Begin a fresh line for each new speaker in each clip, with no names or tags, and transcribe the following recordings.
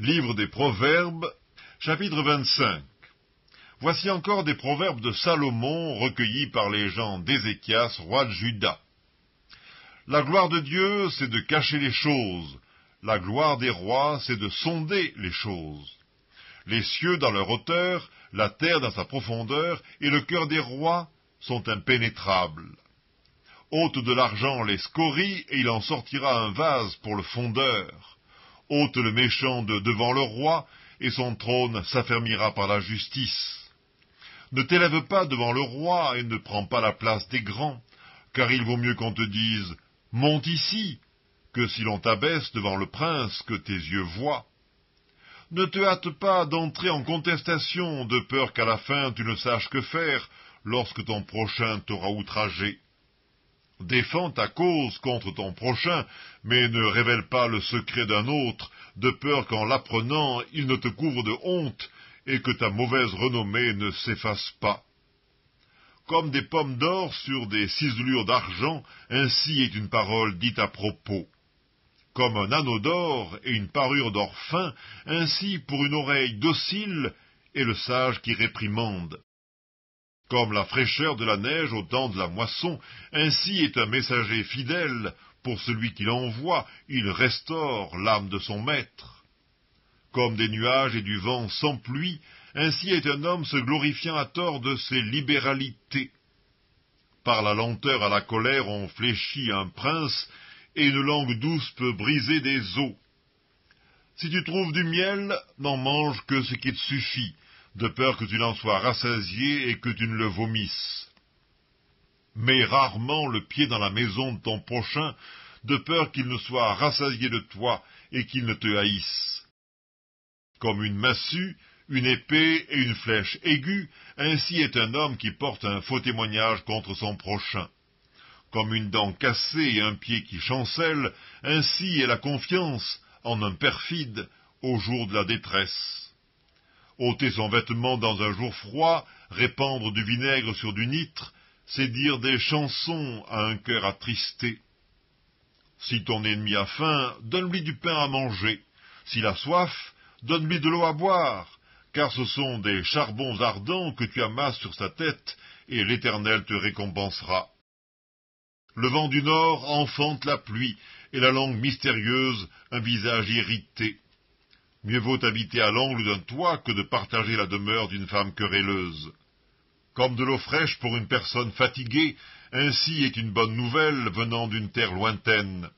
Livre des Proverbes, chapitre 25. Voici encore des proverbes de Salomon recueillis par les gens d'Ézéchias, roi de Juda. La gloire de Dieu, c'est de cacher les choses. La gloire des rois, c'est de sonder les choses. Les cieux dans leur hauteur, la terre dans sa profondeur, et le cœur des rois sont impénétrables. Ôte de l'argent les scories, et il en sortira un vase pour le fondeur. Ôte le méchant de devant le roi, et son trône s'affermira par la justice. Ne t'élève pas devant le roi, et ne prends pas la place des grands, car il vaut mieux qu'on te dise « Monte ici », que si l'on t'abaisse devant le prince que tes yeux voient. Ne te hâte pas d'entrer en contestation, de peur qu'à la fin tu ne saches que faire, lorsque ton prochain t'aura outragé. Défends ta cause contre ton prochain, mais ne révèle pas le secret d'un autre, de peur qu'en l'apprenant, il ne te couvre de honte, et que ta mauvaise renommée ne s'efface pas. Comme des pommes d'or sur des ciselures d'argent, ainsi est une parole dite à propos. Comme un anneau d'or et une parure d'or fin, ainsi pour une oreille docile est le sage qui réprimande. Comme la fraîcheur de la neige au temps de la moisson, ainsi est un messager fidèle, pour celui qui l'envoie, il restaure l'âme de son maître. Comme des nuages et du vent sans pluie, ainsi est un homme se glorifiant à tort de ses libéralités. Par la lenteur à la colère on fléchit un prince, et une langue douce peut briser des os. Si tu trouves du miel, n'en mange que ce qui te suffit, de peur que tu n'en sois rassasié et que tu ne le vomisses. Mets rarement le pied dans la maison de ton prochain, de peur qu'il ne soit rassasié de toi et qu'il ne te haïsse. Comme une massue, une épée et une flèche aiguë, ainsi est un homme qui porte un faux témoignage contre son prochain. Comme une dent cassée et un pied qui chancelle, ainsi est la confiance en un perfide au jour de la détresse. Ôter son vêtement dans un jour froid, répandre du vinaigre sur du nitre, c'est dire des chansons à un cœur attristé. Si ton ennemi a faim, donne-lui du pain à manger. S'il a soif, donne-lui de l'eau à boire, car ce sont des charbons ardents que tu amasses sur sa tête, et l'Éternel te récompensera. Le vent du nord enfante la pluie, et la langue mystérieuse un visage irrité. Mieux vaut habiter à l'angle d'un toit que de partager la demeure d'une femme querelleuse. Comme de l'eau fraîche pour une personne fatiguée, ainsi est une bonne nouvelle venant d'une terre lointaine.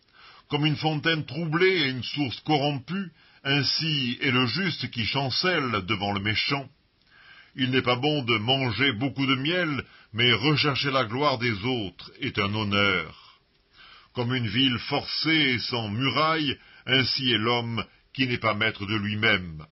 Comme une fontaine troublée et une source corrompue, ainsi est le juste qui chancelle devant le méchant. Il n'est pas bon de manger beaucoup de miel, mais rechercher la gloire des autres est un honneur. Comme une ville forcée et sans muraille, ainsi est l'homme qui n'est pas maître de lui-même.